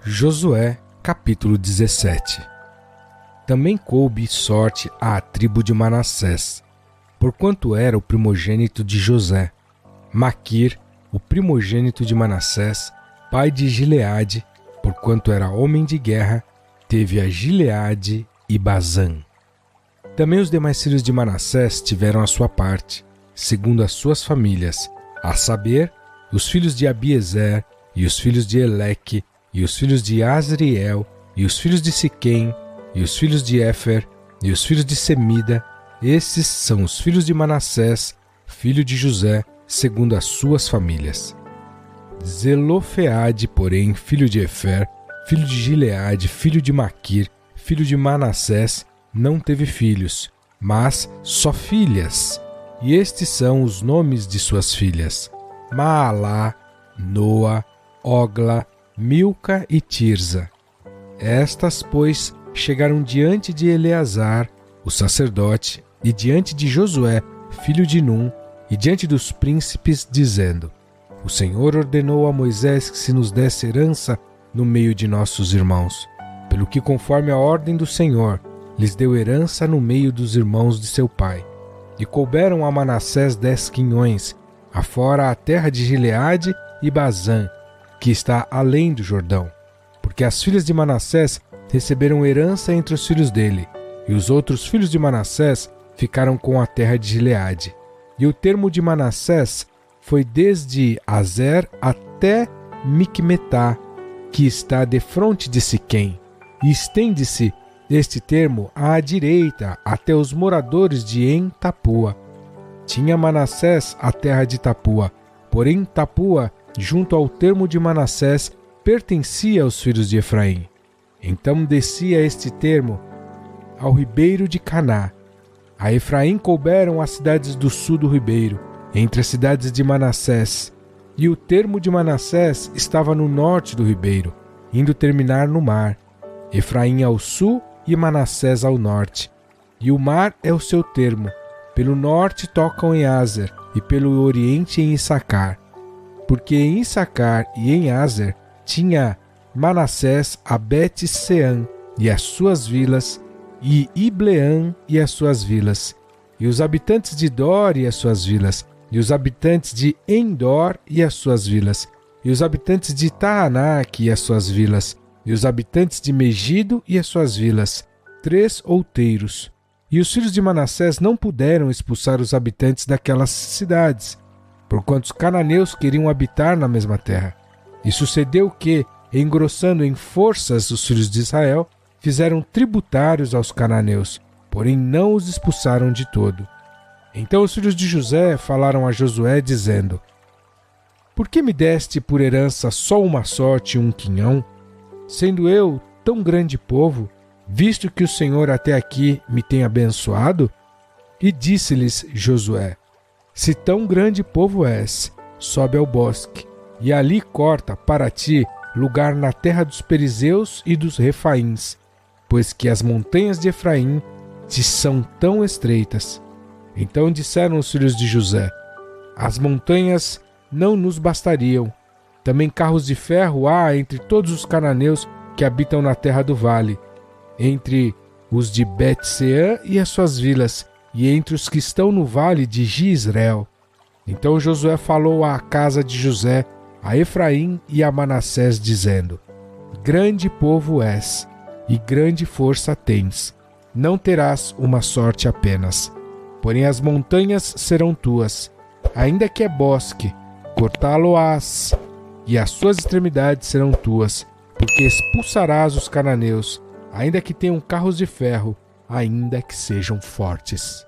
Josué, capítulo 17. Também coube sorte à tribo de Manassés, porquanto era o primogênito de José. Maquir, o primogênito de Manassés, pai de Gileade, porquanto era homem de guerra, teve a Gileade e Bazã. Também os demais filhos de Manassés tiveram a sua parte, segundo as suas famílias, a saber, os filhos de Abiezer, e os filhos de Eleque, e os filhos de Asriel, e os filhos de Siquém, e os filhos de Éfer, e os filhos de Semida. Esses são os filhos de Manassés, filho de José, segundo as suas famílias. Zelofeade, porém, filho de Efer, filho de Gileade, filho de Maquir, filho de Manassés, não teve filhos, mas só filhas. E estes são os nomes de suas filhas: Maalá, Noa, Ogla, Milca e Tirza. Estas, pois, chegaram diante de Eleazar, o sacerdote, e diante de Josué, filho de Num, e diante dos príncipes, dizendo: O Senhor ordenou a Moisés que se nos desse herança no meio de nossos irmãos, pelo que, conforme a ordem do Senhor, lhes deu herança no meio dos irmãos de seu pai. E couberam a Manassés 10 quinhões, afora a terra de Gileade e Bazã, que está além do Jordão, porque as filhas de Manassés receberam herança entre os filhos dele, e os outros filhos de Manassés ficaram com a terra de Gileade. E o termo de Manassés foi desde Azer até Micmetá, que está defronte de Siquém, e estende-se este termo à direita até os moradores de En-Tapua. Tinha Manassés a terra de Tapua, porém Tapua, junto ao termo de Manassés, pertencia aos filhos de Efraim. Então descia este termo ao ribeiro de Caná. A Efraim couberam as cidades do sul do ribeiro, entre as cidades de Manassés, e o termo de Manassés estava no norte do ribeiro, indo terminar no mar. Efraim ao sul e Manassés ao norte. E o mar é o seu termo. Pelo norte tocam em Azer, e pelo oriente em Issacar. Porque em Issacar e em Azer tinha Manassés a Bet-Sean e as suas vilas, e Ibleã e as suas vilas, e os habitantes de Dor e as suas vilas, e os habitantes de Endor e as suas vilas, e os habitantes de Taanac e as suas vilas, e os habitantes de Megido e as suas vilas, 3 outeiros. E os filhos de Manassés não puderam expulsar os habitantes daquelas cidades, porquanto os cananeus queriam habitar na mesma terra. E sucedeu que, engrossando em forças os filhos de Israel, fizeram tributários aos cananeus, porém não os expulsaram de todo. Então os filhos de José falaram a Josué, dizendo: Por que me deste por herança só uma sorte e um quinhão, sendo eu tão grande povo, visto que o Senhor até aqui me tem abençoado? E disse-lhes Josué: Se tão grande povo és, sobe ao bosque, e ali corta para ti lugar na terra dos perizeus e dos refaíns, pois que as montanhas de Efraim te são tão estreitas. Então disseram os filhos de José: As montanhas não nos bastariam. Também carros de ferro há entre todos os cananeus que habitam na terra do vale, entre os de Bet-Sean e as suas vilas, e entre os que estão no vale de Gisreel. Então Josué falou à casa de José, a Efraim e a Manassés, dizendo: Grande povo és, e grande força tens. Não terás uma sorte apenas. Porém as montanhas serão tuas, ainda que é bosque, cortá-lo-ás, e as suas extremidades serão tuas, porque expulsarás os cananeus, ainda que tenham carros de ferro, ainda que sejam fortes.